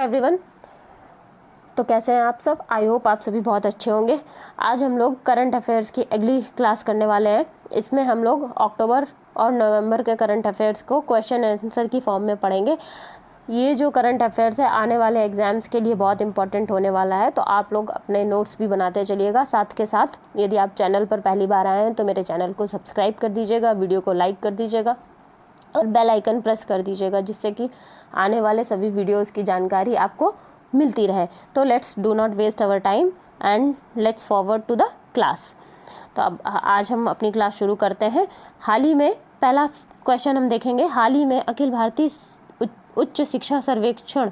Everyone, तो कैसे हैं आप सब। आई होप आप सभी बहुत अच्छे होंगे। आज हम लोग करंट अफेयर्स की अगली क्लास करने वाले हैं। इसमें हम लोग अक्टूबर और नवंबर के करंट अफेयर्स को क्वेश्चन आंसर की फॉर्म में पढ़ेंगे। ये जो करंट अफेयर्स है आने वाले एग्जाम्स के लिए बहुत इंपॉर्टेंट होने वाला है, तो आप लोग अपने नोट्स भी बनाते चलिएगा। साथ के साथ यदि आप चैनल पर पहली बार आए हैं तो मेरे चैनल को सब्सक्राइब कर दीजिएगा, वीडियो को लाइक कर दीजिएगा और बेल आइकन प्रेस कर दीजिएगा, जिससे कि आने वाले सभी वीडियोस की जानकारी आपको मिलती रहे। तो let's do not waste our time and let's forward to the class. तो अब आज हम अपनी क्लास शुरू करते हैं। हाल ही में पहला क्वेश्चन हम देखेंगे। हाल ही में अखिल भारतीय उच्च शिक्षा सर्वेक्षण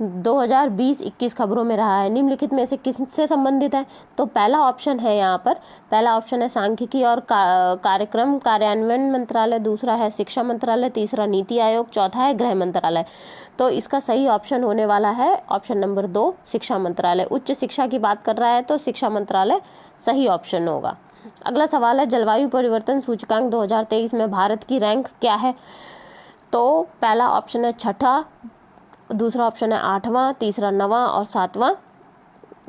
2020-21 खबरों में रहा है। निम्नलिखित में से किससे संबंधित है? तो पहला ऑप्शन है यहाँ पर, पहला ऑप्शन है सांख्यिकी और कार्यक्रम कार्यान्वयन मंत्रालय, दूसरा है शिक्षा मंत्रालय, तीसरा नीति आयोग, चौथा है गृह मंत्रालय। तो इसका सही ऑप्शन होने वाला है ऑप्शन नंबर 2, शिक्षा मंत्रालय। उच्च शिक्षा की बात कर रहा है तो शिक्षा मंत्रालय सही ऑप्शन होगा। अगला सवाल है, जलवायु परिवर्तन सूचकांक 2023 में भारत की रैंक क्या है? तो पहला ऑप्शन है 6ठा, दूसरा ऑप्शन है 8वां, तीसरा 9वां और 7वां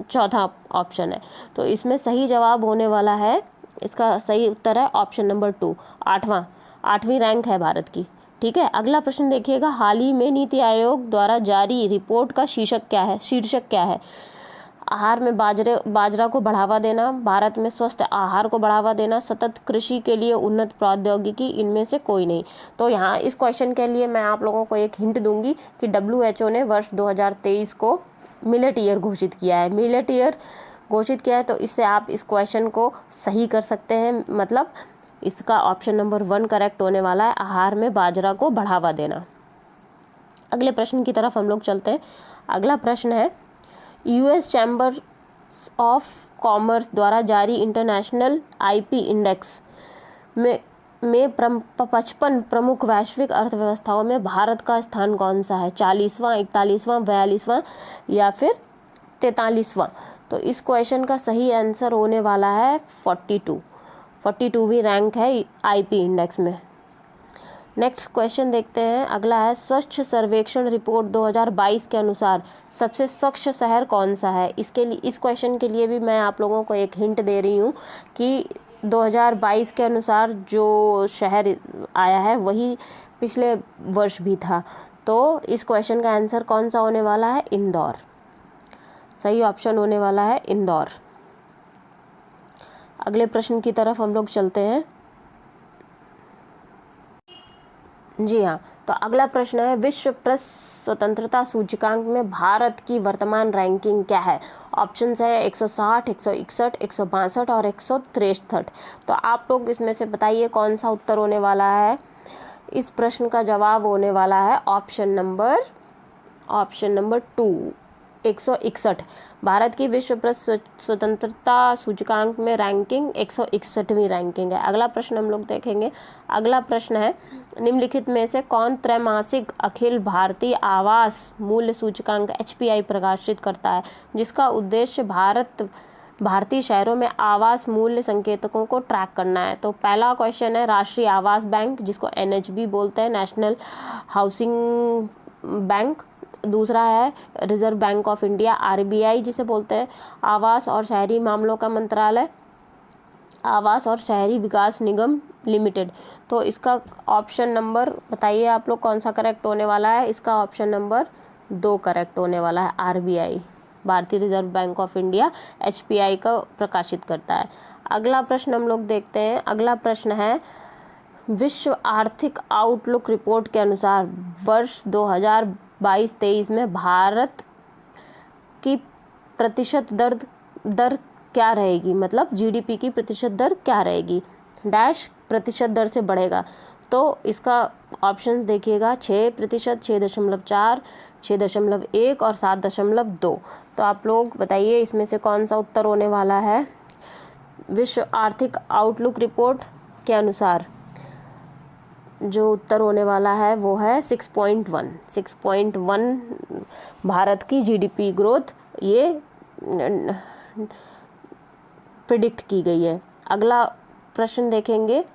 चौथा ऑप्शन है। तो इसमें सही जवाब होने वाला है, इसका सही उत्तर है ऑप्शन नंबर 2, 8वीं रैंक है भारत की। ठीक है, अगला प्रश्न देखिएगा। हाल ही में नीति आयोग द्वारा जारी रिपोर्ट का शीर्षक क्या है? आहार में बाजरा को बढ़ावा देना, भारत में स्वस्थ आहार को बढ़ावा देना, सतत कृषि के लिए उन्नत प्रौद्योगिकी, इनमें से कोई नहीं। तो यहाँ इस क्वेश्चन के लिए मैं आप लोगों को एक हिंट दूंगी कि WHO ने वर्ष 2023 को मिलेट ईयर घोषित किया है। मिलेट ईयर घोषित किया है, तो इससे आप इस क्वेश्चन को सही कर सकते हैं। मतलब इसका ऑप्शन नंबर 1 करेक्ट होने वाला है, आहार में बाजरा को बढ़ावा देना। अगले प्रश्न की तरफ हम लोग चलते हैं। अगला प्रश्न है, US चैम्बर ऑफ कॉमर्स द्वारा जारी इंटरनेशनल IP इंडेक्स में 55 प्रमुख वैश्विक अर्थव्यवस्थाओं में भारत का स्थान कौन सा है? 40वां, 41वां, 42वां या फिर 43वां? तो इस क्वेश्चन का सही आंसर होने वाला है 42वीं रैंक है IP इंडेक्स में। नेक्स्ट क्वेश्चन देखते हैं। अगला है, स्वच्छ सर्वेक्षण रिपोर्ट 2022 के अनुसार सबसे स्वच्छ शहर कौन सा है? इस क्वेश्चन के लिए भी मैं आप लोगों को एक हिंट दे रही हूँ कि 2022 के अनुसार जो शहर आया है वही पिछले वर्ष भी था। तो इस क्वेश्चन का आंसर कौन सा होने वाला है? इंदौर। सही ऑप्शन होने वाला है इंदौर। अगले प्रश्न की तरफ हम लोग चलते हैं। जी हाँ, तो अगला प्रश्न है, विश्व प्रेस स्वतंत्रता सूचकांक में भारत की वर्तमान रैंकिंग क्या है? ऑप्शंस है 160, 161, 162 और 163। तो आप लोग इसमें से बताइए कौन सा उत्तर होने वाला है। इस प्रश्न का जवाब होने वाला है ऑप्शन नंबर 2, 161। भारत की विश्व प्रेस स्वतंत्रता सूचकांक में रैंकिंग 161वीं रैंकिंग है। अगला प्रश्न हम लोग देखेंगे। अगला प्रश्न है, निम्नलिखित में से कौन त्रैमासिक अखिल भारतीय आवास मूल्य सूचकांक HPI प्रकाशित करता है, जिसका उद्देश्य भारतीय शहरों में आवास मूल्य संकेतकों को ट्रैक करना है? तो पहला क्वेश्चन है राष्ट्रीय आवास बैंक, जिसको NHB बोलते हैं, नेशनल हाउसिंग बैंक। दूसरा है reserve bank of India, RBI जिसे बोलते हैं। आवास और शहरी मामलों का मंत्रालय, आवास और शहरी विकास निगम लिमिटेड। तो इसका ऑप्शन नंबर बताइए आप लोग कौन सा करेक्ट होने वाला है? इसका ऑप्शन नंबर 2 करेक्ट होने वाला है। RBI, भारतीय reserve bank of India, HPI का प्रकाशित करता है। अगला प्रश्न हम लोग देखते हैं। अगला प्रश्न है, विश्व आर्थिक आउटलुक रिपोर्ट के अनुसार वर्ष 2022-23 में भारत की प्रतिशत दर क्या रहेगी? मतलब GDP की प्रतिशत दर क्या रहेगी? डैश प्रतिशत दर से बढ़ेगा। तो इसका ऑप्शन देखिएगा, 6%, 6.4, 6.1 और 7.2। तो आप लोग बताइए इसमें से कौन सा उत्तर होने वाला है। विश्व आर्थिक आउटलुक रिपोर्ट के अनुसार जो उत्तर होने वाला है वो है 6.1 भारत की GDP ग्रोथ ये प्रिडिक्ट की गई है। अगला प्रश्न देखेंगे।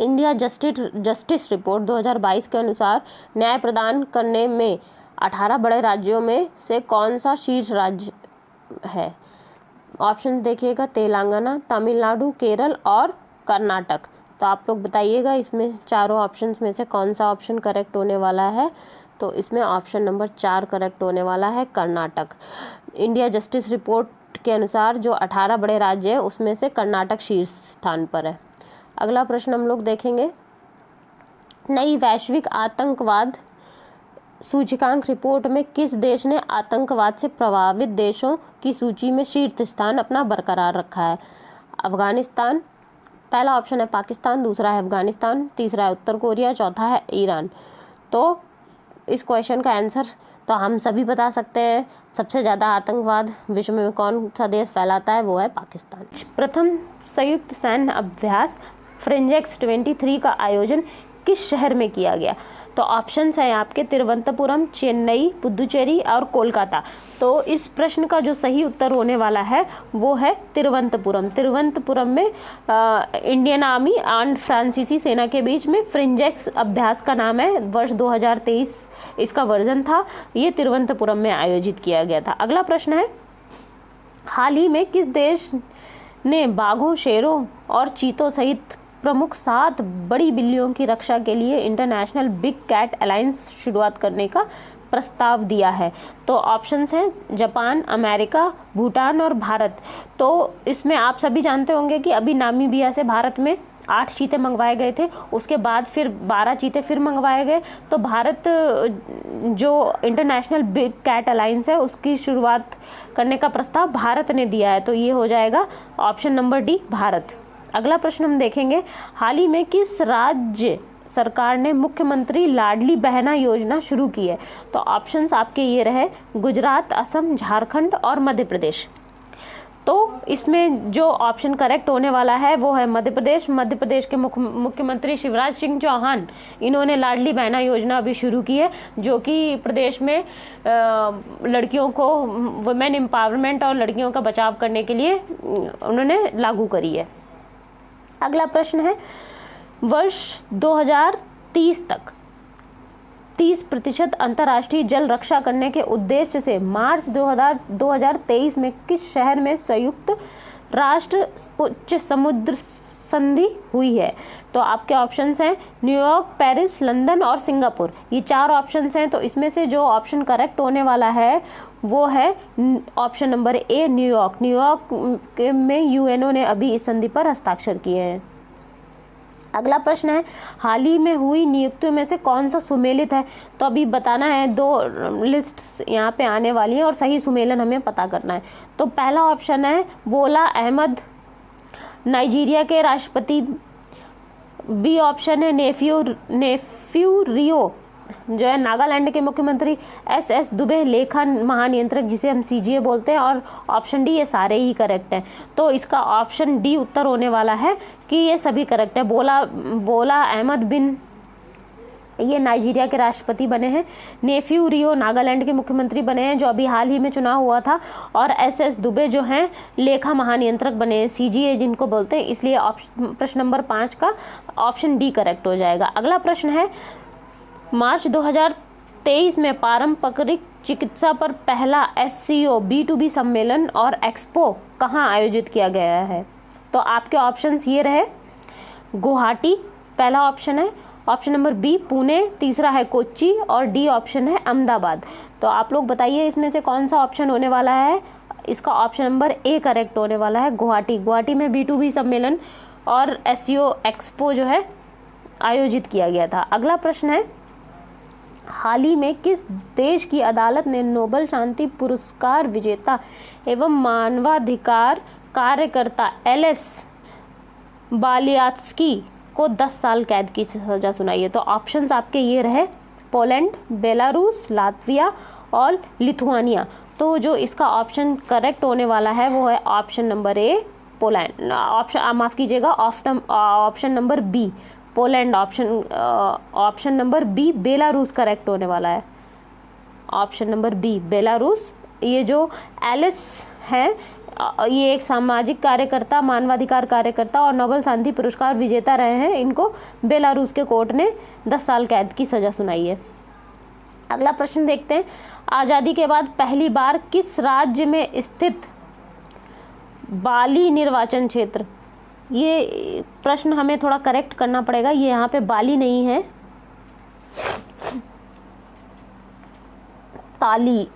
इंडिया जस्टिस रिपोर्ट 2022 के अनुसार न्याय प्रदान करने में 18 बड़े राज्यों में से कौन सा शीर्ष राज्य है? ऑप्शन देखिएगा, तेलंगाना, तमिलनाडु, केरल और कर्नाटक। तो आप लोग बताइएगा इसमें चारों ऑप्शंस में से कौन सा ऑप्शन करेक्ट होने वाला है। तो इसमें ऑप्शन नंबर 4 करेक्ट होने वाला है, कर्नाटक। इंडिया जस्टिस रिपोर्ट के अनुसार जो 18 बड़े राज्य हैं उसमें से कर्नाटक शीर्ष स्थान पर है। अगला प्रश्न हम लोग देखेंगे, नई वैश्विक आतंकवाद सूचकांक रिपोर्ट में किस देश ने आतंकवाद से प्रभावित देशों की सूची में शीर्ष स्थान अपना बरकरार रखा है? अफगानिस्तान, पहला ऑप्शन है पाकिस्तान, दूसरा है अफगानिस्तान, तीसरा है उत्तर कोरिया, चौथा है ईरान। तो इस क्वेश्चन का आंसर तो हम सभी बता सकते हैं। सबसे ज़्यादा आतंकवाद विश्व में कौन सा देश फैलाता है? वो है पाकिस्तान। प्रथम संयुक्त सैन्य अभ्यास फ्रेंजेक्स 23 का आयोजन किस शहर में किया गया? तो ऑप्शंस हैं आपके तिरुवनंतपुरम, चेन्नई, पुदुचेरी और कोलकाता। तो इस प्रश्न का जो सही उत्तर होने वाला है वो है तिरुवनंतपुरम। तिरुवनंतपुरम में इंडियन आर्मी एंड फ्रांसीसी सेना के बीच में फ्रेंजेक्स अभ्यास का नाम है, वर्ष 2023 इसका वर्जन था। ये तिरुवनंतपुरम में आयोजित किया गया था। अगला प्रश्न है, हाल ही में किस देश ने बाघों, शेरों और चीतों सहित प्रमुख 7 बड़ी बिल्लियों की रक्षा के लिए इंटरनेशनल बिग कैट अलायंस शुरुआत करने का प्रस्ताव दिया है? तो ऑप्शंस हैं जापान, अमेरिका, भूटान और भारत। तो इसमें आप सभी जानते होंगे कि अभी नामीबिया से भारत में 8 चीते मंगवाए गए थे, उसके बाद फिर 12 चीते फिर मंगवाए गए। तो भारत जो इंटरनेशनल बिग कैट अलायंस है उसकी शुरुआत करने का प्रस्ताव भारत ने दिया है। तो ये हो जाएगा ऑप्शन नंबर डी, भारत। अगला प्रश्न हम देखेंगे, हाल ही में किस राज्य सरकार ने मुख्यमंत्री लाडली बहना योजना शुरू की है? तो ऑप्शंस आपके ये रहे, गुजरात, असम, झारखंड और मध्य प्रदेश। तो इसमें जो ऑप्शन करेक्ट होने वाला है वो है मध्य प्रदेश। मध्य प्रदेश के मुख्यमंत्री शिवराज सिंह चौहान, इन्होंने लाडली बहना योजना अभी शुरू की है, जो कि प्रदेश में लड़कियों को वुमेन एम्पावरमेंट और लड़कियों का बचाव करने के लिए उन्होंने लागू करी है। अगला प्रश्न है, वर्ष 2030 तक 30% अंतर्राष्ट्रीय जल रक्षा करने के उद्देश्य से मार्च 2023 में किस शहर में संयुक्त राष्ट्र उच्च समुद्र संधि हुई है? तो आपके ऑप्शंस हैं न्यूयॉर्क, पेरिस, लंदन और सिंगापुर। ये 4 ऑप्शंस हैं। तो इसमें से जो ऑप्शन करेक्ट होने वाला है वो है ऑप्शन नंबर ए, न्यूयॉर्क। न्यूयॉर्क में यूएनओ ने अभी इस संधि पर हस्ताक्षर किए हैं। अगला प्रश्न है, हाल ही में हुई नियुक्तियों में से कौन सा सुमेलित है? तो अभी बताना है, 2 लिस्ट यहाँ पे आने वाली हैं और सही सुमेलन हमें पता करना है। तो पहला ऑप्शन है बोला अहमद, नाइजीरिया के राष्ट्रपति। बी ऑप्शन है नेफ्यू रियो, जो है नागालैंड के मुख्यमंत्री। एस दुबे, लेखा महानियंत्रक जिसे हम सीजीए बोलते हैं। और ऑप्शन डी, ये सारे ही करेक्ट हैं। तो इसका ऑप्शन डी उत्तर होने वाला है कि ये सभी करेक्ट है। बोला अहमद बिन, ये नाइजीरिया के राष्ट्रपति बने हैं। नेफ्यू रियो नागालैंड के मुख्यमंत्री बने हैं, जो अभी हाल ही में चुनाव हुआ था। और एस दुबे जो हैं लेखा महानियंत्रक बने हैं, सीजीए जिनको बोलते हैं। इसलिए प्रश्न नंबर 5 का ऑप्शन डी करेक्ट हो जाएगा। अगला प्रश्न है, मार्च 2023 में पारंपरिक चिकित्सा पर पहला SCO B2B सम्मेलन और एक्सपो कहाँ आयोजित किया गया है? तो आपके ऑप्शंस ये रहे, गुवाहाटी पहला ऑप्शन है, ऑप्शन नंबर बी पुणे, तीसरा है कोच्चि और डी ऑप्शन है अहमदाबाद। तो आप लोग बताइए इसमें से कौन सा ऑप्शन होने वाला है? इसका ऑप्शन नंबर ए करेक्ट होने वाला है, गुवाहाटी। गुवाहाटी में B2B सम्मेलन और SCO एक्सपो जो है आयोजित किया गया था। अगला प्रश्न है, हाल ही में किस देश की अदालत ने नोबेल शांति पुरस्कार विजेता एवं मानवाधिकार कार्यकर्ता LS बालियात्स्की को 10 साल कैद की सजा सुनाई है? तो ऑप्शंस आपके ये रहे, पोलैंड, बेलारूस, लातविया और लिथुआनिया। तो जो इसका ऑप्शन करेक्ट होने वाला है वो है ऑप्शन नंबर ए, पोलैंड। माफ़ कीजिएगा, option number B, Poland. Option number B, Belarus correct होने वाला है। Option number B, Belarus. ये जो एलिस हैं, ये एक सामाजिक कार्यकर्ता, मानवाधिकार कार्यकर्ता और नोबेल शांति पुरस्कार विजेता रहे हैं। इनको बेलारूस के कोर्ट ने 10 साल कैद की सज़ा सुनाई है। अगला प्रश्न देखते हैं, आज़ादी के बाद पहली बार किस राज्य में स्थित बाली निर्वाचन क्षेत्र, ये प्रश्न हमें थोड़ा करेक्ट करना पड़ेगा, ये यहाँ पे बाली नहीं है, ताली।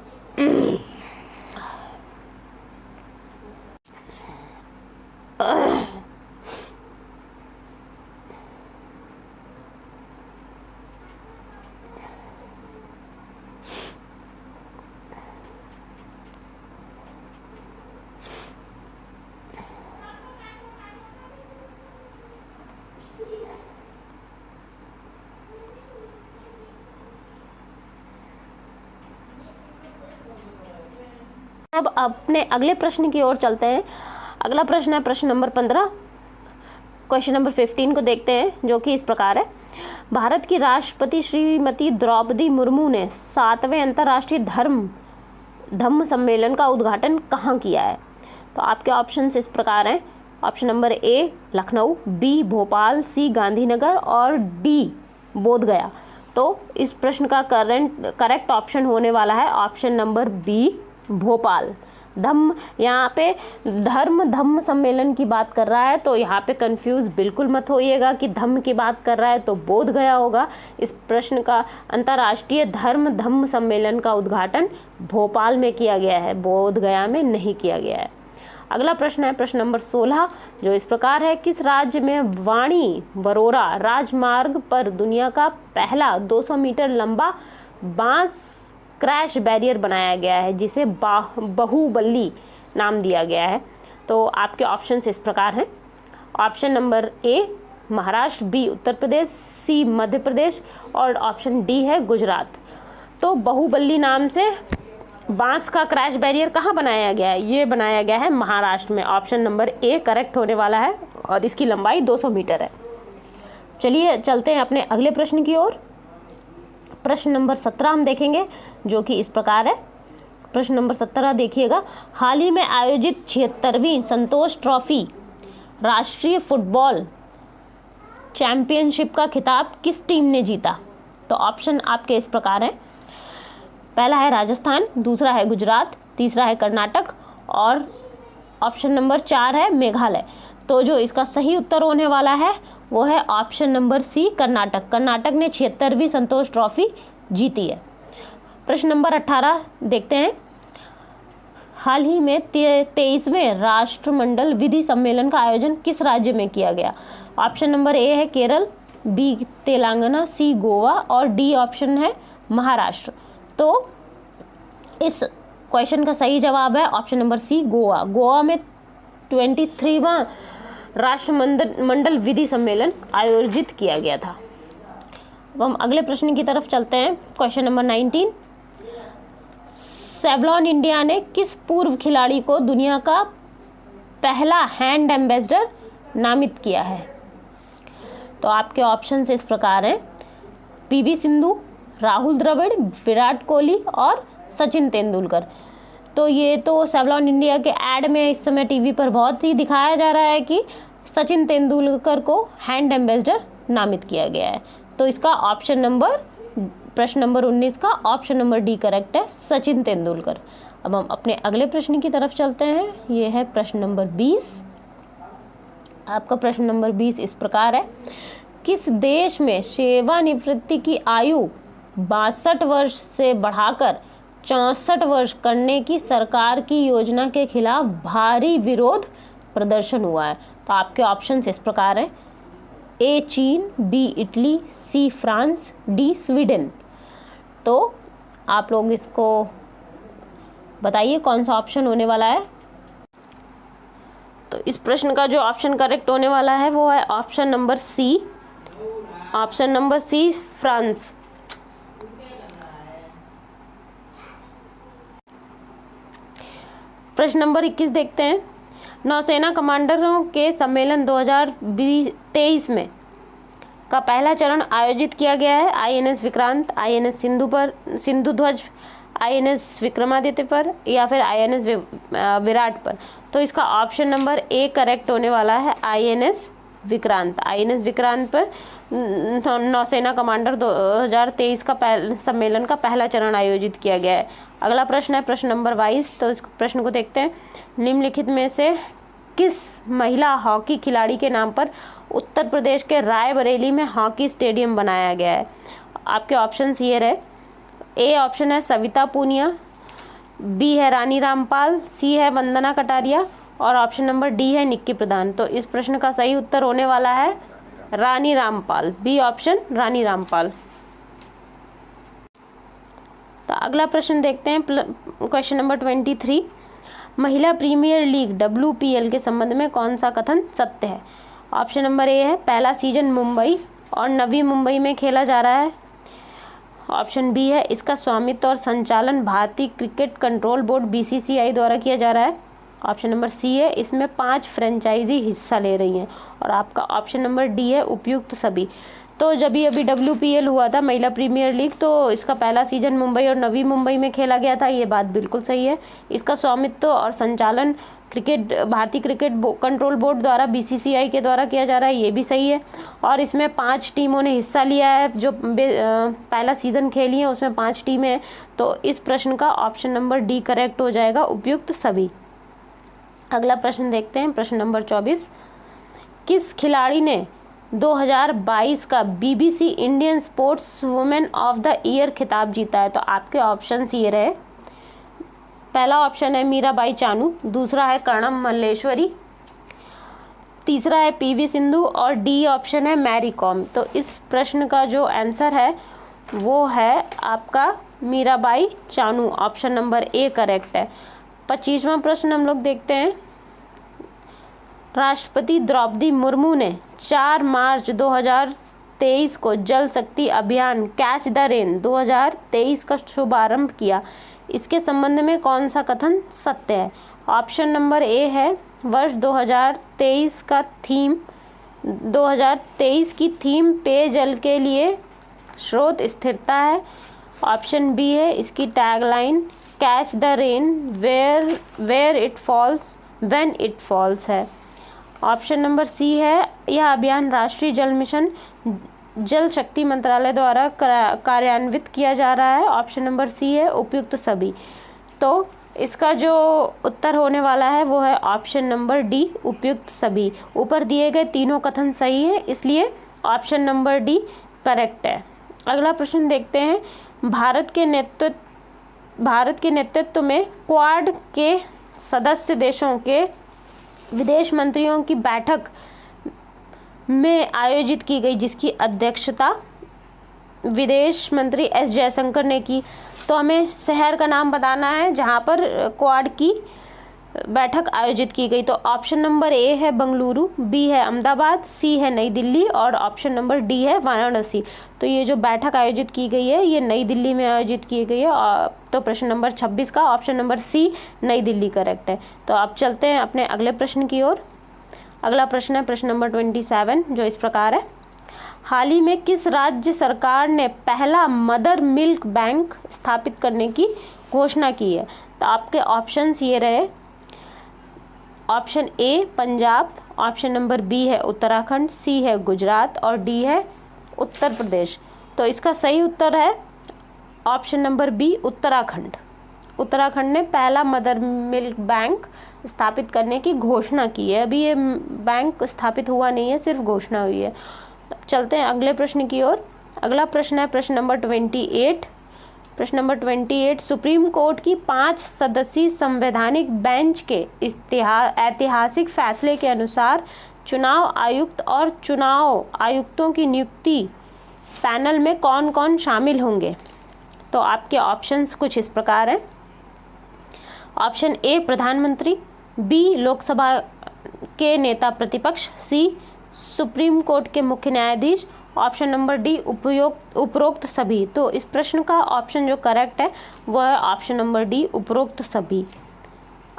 अब अपने अगले प्रश्न की ओर चलते हैं। अगला प्रश्न है प्रश्न नंबर 15। क्वेश्चन नंबर 15 को देखते हैं, जो कि इस प्रकार है, भारत की राष्ट्रपति श्रीमती द्रौपदी मुर्मू ने 7वें अंतर्राष्ट्रीय धम्म सम्मेलन का उद्घाटन कहाँ किया है? तो आपके ऑप्शंस इस प्रकार हैं। Option number A Lucknow, B Bhopal, C Gandhinagar और डी बोधगया। तो इस प्रश्न का करेक्ट ऑप्शन होने वाला है ऑप्शन नंबर बी भोपाल। यहाँ पे धम्म सम्मेलन की बात कर रहा है, तो यहाँ पे कंफ्यूज बिल्कुल मत होइएगा कि धम्म की बात कर रहा है तो बोध गया होगा। इस प्रश्न का अंतर्राष्ट्रीय धम्म सम्मेलन का उद्घाटन भोपाल में किया गया है, बोध गया में नहीं किया गया है। अगला प्रश्न है प्रश्न नंबर 16, जो इस प्रकार है, किस राज्य में वाणी वरोरा राजमार्ग पर दुनिया का पहला 200 मीटर लंबा बांस क्रैश बैरियर बनाया गया है, जिसे बाहुबली नाम दिया गया है? तो आपके ऑप्शंस इस प्रकार हैं। Option number A Maharashtra, B Uttar Pradesh, C Madhya Pradesh और ऑप्शन डी है गुजरात। तो बाहुबली नाम से बांस का क्रैश बैरियर कहाँ बनाया गया है? ये बनाया गया है महाराष्ट्र में। ऑप्शन नंबर ए करेक्ट होने वाला है और इसकी लंबाई 200 मीटर है। चलिए चलते हैं अपने अगले प्रश्न की ओर। प्रश्न नंबर 17 हम देखेंगे, जो कि इस प्रकार है। प्रश्न नंबर 17 देखिएगा, हाल ही में आयोजित 76वीं संतोष ट्रॉफी राष्ट्रीय फुटबॉल चैंपियनशिप का खिताब किस टीम ने जीता? तो ऑप्शन आपके इस प्रकार हैं। पहला है राजस्थान, दूसरा है गुजरात, तीसरा है कर्नाटक और ऑप्शन नंबर 4 है मेघालय। तो जो इसका सही उत्तर होने वाला है वो है option number C Karnataka. Karnataka ने 76वीं संतोष ट्रॉफी जीती है। प्रश्न नंबर 18 देखते हैं, हाल ही में 23वें राष्ट्रमंडल विधि सम्मेलन का आयोजन किस राज्य में किया गया? ऑप्शन नंबर ए है केरल, बी तेलंगाना, सी गोवा और डी ऑप्शन है महाराष्ट्र। तो इस क्वेश्चन का सही जवाब है option number C Goa. Goa में 23वां राष्ट्रमंडल विधि सम्मेलन आयोजित किया गया था। अब हम अगले प्रश्न की तरफ चलते हैं। क्वेश्चन नंबर 19, सेवलॉन इंडिया ने किस पूर्व खिलाड़ी को दुनिया का पहला हैंड एम्बेसडर नामित किया है? तो आपके ऑप्शंस इस प्रकार हैं, पीवी सिंधु, राहुल द्रविड़, विराट कोहली और सचिन तेंदुलकर। तो ये तो सेवलॉन इंडिया के ऐड में इस समय टीवी पर बहुत ही दिखाया जा रहा है कि सचिन तेंदुलकर को हैंड एम्बेसडर नामित किया गया है। तो इसका ऑप्शन नंबर, प्रश्न नंबर 19 का ऑप्शन नंबर डी करेक्ट है, सचिन तेंदुलकर। अब हम अपने अगले प्रश्न की तरफ चलते हैं। ये है प्रश्न नंबर 20। आपका प्रश्न नंबर 20 इस प्रकार है, किस देश में सेवानिवृत्ति की आयु 62 वर्ष से बढ़ाकर 64 वर्ष करने की सरकार की योजना के खिलाफ भारी विरोध प्रदर्शन हुआ है? तो आपके ऑप्शंस इस प्रकार हैं, ए चीन, B Italy, C France, D Sweden. तो आप लोग इसको बताइए कौन सा ऑप्शन होने वाला है। तो इस प्रश्न का जो ऑप्शन करेक्ट होने वाला है वो है option number C, option number C France. प्रश्न नंबर 21 देखते हैं, नौसेना कमांडरों के सम्मेलन 2023 में का पहला चरण आयोजित किया गया है आईएनएस विक्रांत, आईएनएस सिंधु ध्वज, आईएनएस विक्रमादित्य पर या फिर आईएनएस विराट पर? तो इसका ऑप्शन नंबर ए करेक्ट होने वाला है, आईएनएस विक्रांत। आईएनएस विक्रांत पर नौसेना कमांडर 2023 का सम्मेलन का पहला चरण आयोजित किया गया है। अगला प्रश्न है प्रश्न नंबर 22। तो इस प्रश्न को देखते हैं। निम्नलिखित में से किस महिला हॉकी खिलाड़ी के नाम पर उत्तर प्रदेश के रायबरेली में हॉकी स्टेडियम बनाया गया है? आपके ऑप्शंस ये रहे। ए ऑप्शन है सविता पूनिया, बी है रानी रामपाल, सी है वंदना कटारिया और ऑप्शन नंबर डी है निक्की प्रधान। तो इस प्रश्न का सही उत्तर होने वाला है रानी रामपाल, बी ऑप्शन रानी रामपाल। तो अगला प्रश्न देखते हैं क्वेश्चन नंबर 23। महिला प्रीमियर लीग WPL के संबंध में कौन सा कथन सत्य है? ऑप्शन नंबर ए है पहला सीजन मुंबई और नवी मुंबई में खेला जा रहा है। ऑप्शन बी है इसका स्वामित्व और संचालन भारतीय क्रिकेट कंट्रोल बोर्ड BCCI द्वारा किया जा रहा है। ऑप्शन नंबर सी है इसमें 5 फ्रेंचाइजी हिस्सा ले रही हैं और आपका ऑप्शन नंबर डी है उपयुक्त सभी। तो जब भी अभी WPL हुआ था महिला प्रीमियर लीग, तो इसका पहला सीजन मुंबई और नवी मुंबई में खेला गया था, ये बात बिल्कुल सही है। इसका स्वामित्व और संचालन भारतीय क्रिकेट कंट्रोल बोर्ड द्वारा BCCI के द्वारा किया जा रहा है, ये भी सही है। और इसमें 5 टीमों ने हिस्सा लिया है, जो पहला सीजन खेली है उसमें 5 टीमें हैं। तो इस प्रश्न का ऑप्शन नंबर डी करेक्ट हो जाएगा, उपयुक्त सभी। अगला प्रश्न देखते हैं प्रश्न नंबर 24। किस खिलाड़ी ने 2022 का BBC Indian sports women of the year खिताब जीता है? तो आपके ऑप्शंस ये रहे। पहला ऑप्शन है मीराबाई चानू, दूसरा है कर्णम मल्लेश्वरी, तीसरा है PV सिंधु और डी ऑप्शन है मैरी कॉम। तो इस प्रश्न का जो आंसर है वो है आपका Mirabai Chanu, option number A correct है। 25वां प्रश्न हम लोग देखते हैं। राष्ट्रपति द्रौपदी मुर्मू ने 4 मार्च 2023 को जल शक्ति अभियान कैच द रेन 2023 का शुभारंभ किया। इसके संबंध में कौन सा कथन सत्य है? ऑप्शन नंबर ए है वर्ष 2023 का थीम 2023 की थीम पेयजल के लिए स्रोत स्थिरता है। ऑप्शन बी है इसकी tagline catch the rain where it falls when it falls है। ऑप्शन नंबर सी है यह अभियान राष्ट्रीय जल मिशन जल शक्ति मंत्रालय द्वारा कार्यान्वित किया जा रहा है। ऑप्शन नंबर सी है उपयुक्त सभी। तो इसका जो उत्तर होने वाला है वो है ऑप्शन नंबर डी उपयुक्त सभी। ऊपर दिए गए तीनों कथन सही है, इसलिए ऑप्शन नंबर डी करेक्ट है। अगला प्रश्न देखते हैं। भारत के नेतृत्व में क्वाड के सदस्य देशों के विदेश मंत्रियों की बैठक में आयोजित की गई, जिसकी अध्यक्षता विदेश मंत्री S जयशंकर ने की। तो हमें शहर का नाम बताना है जहां पर क्वाड की बैठक आयोजित की गई। तो ऑप्शन नंबर ए है बंगलुरु, बी है अहमदाबाद, सी है नई दिल्ली और ऑप्शन नंबर डी है वाराणसी। तो ये जो बैठक आयोजित की गई है ये नई दिल्ली में आयोजित की गई है। तो प्रश्न नंबर 26 का ऑप्शन नंबर सी नई दिल्ली करेक्ट है। तो आप चलते हैं अपने अगले प्रश्न की ओर। अगला प्रश्न है प्रश्न नंबर 27, जो इस प्रकार है। हाल ही में किस राज्य सरकार ने पहला मदर मिल्क बैंक स्थापित करने की घोषणा की है? तो आपके ऑप्शंस ये रहे। Option A Punjab, option number B है उत्तराखंड, सी है गुजरात और डी है उत्तर प्रदेश। तो इसका सही उत्तर है option number B Uttarakhand. Uttarakhand ने पहला मदर मिल्क बैंक स्थापित करने की घोषणा की है। अभी ये बैंक स्थापित हुआ नहीं है, सिर्फ घोषणा हुई है। चलते हैं अगले प्रश्न की ओर। अगला प्रश्न है प्रश्न नंबर 28। प्रश्न नंबर 28, सुप्रीम कोर्ट की 5 सदस्यीय संवैधानिक बेंच के ऐतिहासिक फैसले के अनुसार चुनाव आयुक्त और चुनाव आयुक्तों की नियुक्ति पैनल में कौन कौन शामिल होंगे? तो आपके ऑप्शंस कुछ इस प्रकार हैं। ऑप्शन ए प्रधानमंत्री, बी लोकसभा के नेता प्रतिपक्ष, सी सुप्रीम कोर्ट के मुख्य न्यायाधीश, ऑप्शन नंबर डी उपरोक्त सभी। तो इस प्रश्न का ऑप्शन जो करेक्ट है वो है ऑप्शन नंबर डी उपरोक्त सभी।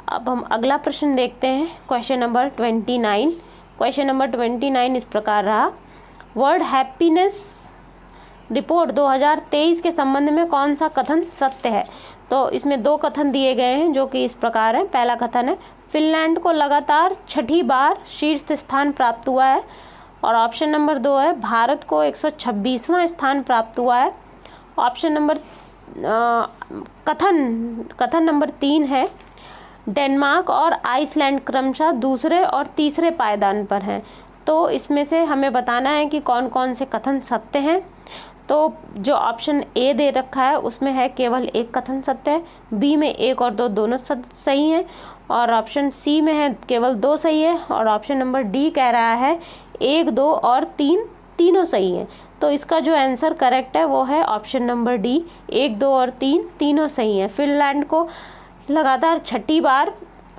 अब हम अगला प्रश्न देखते हैं क्वेश्चन नंबर 29। क्वेश्चन नंबर 29 इस प्रकार रहा। वर्ल्ड हैप्पीनेस रिपोर्ट 2023 के संबंध में कौन सा कथन सत्य है? तो इसमें 2 कथन दिए गए हैं जो कि इस प्रकार है। पहला कथन है फिनलैंड को लगातार 6ठी बार शीर्ष स्थान प्राप्त हुआ है। और ऑप्शन नंबर 2 है भारत को 126वां स्थान प्राप्त हुआ है। ऑप्शन नंबर कथन नंबर 3 है डेनमार्क और आइसलैंड क्रमशः दूसरे और तीसरे पायदान पर हैं। तो इसमें से हमें बताना है कि कौन कौन से कथन सत्य हैं। तो जो ऑप्शन ए दे रखा है उसमें है केवल एक कथन सत्य है, बी में 1 और 2 दोनों सही हैं, और ऑप्शन सी में है केवल 2 सही है, और ऑप्शन नंबर डी कह रहा है 1, 2 और 3 तीनों सही हैं। तो इसका जो आंसर करेक्ट है वो है ऑप्शन नंबर डी, 1, 2 और 3 तीनों सही हैं। फिनलैंड को लगातार 6ठी बार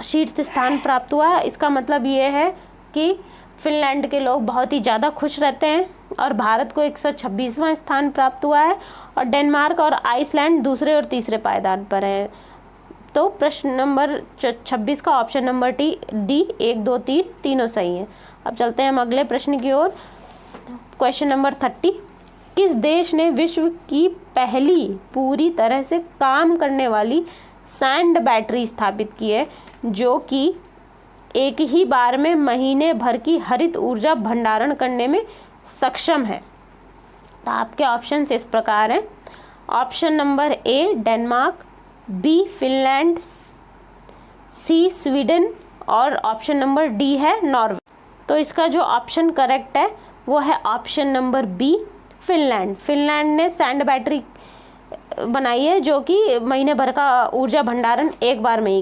शीर्ष स्थान प्राप्त हुआ है। इसका मतलब ये है कि फिनलैंड के लोग बहुत ही ज़्यादा खुश रहते हैं, और भारत को 126वां स्थान प्राप्त हुआ है, और डेनमार्क और आइसलैंड दूसरे और तीसरे पायदान पर हैं। तो प्रश्न नंबर 26 का ऑप्शन नंबर डी 1, 2, 3 तीनों सही हैं। अब चलते हैं हम अगले प्रश्न की ओर। क्वेश्चन नंबर 30, किस देश ने विश्व की पहली पूरी तरह से काम करने वाली सैंड बैटरी स्थापित की है, जो कि एक ही बार में महीने भर की हरित ऊर्जा भंडारण करने में सक्षम है? तो आपके ऑप्शन इस प्रकार हैं। Option number A Denmark, B Finland, C Sweden, और ऑप्शन नंबर डी है नॉर्वे। तो इसका जो ऑप्शन करेक्ट है वो है option number B Finland. Finland ने सैंड बैटरी बनाई है जो कि महीने भर का ऊर्जा भंडारण एक बार में ही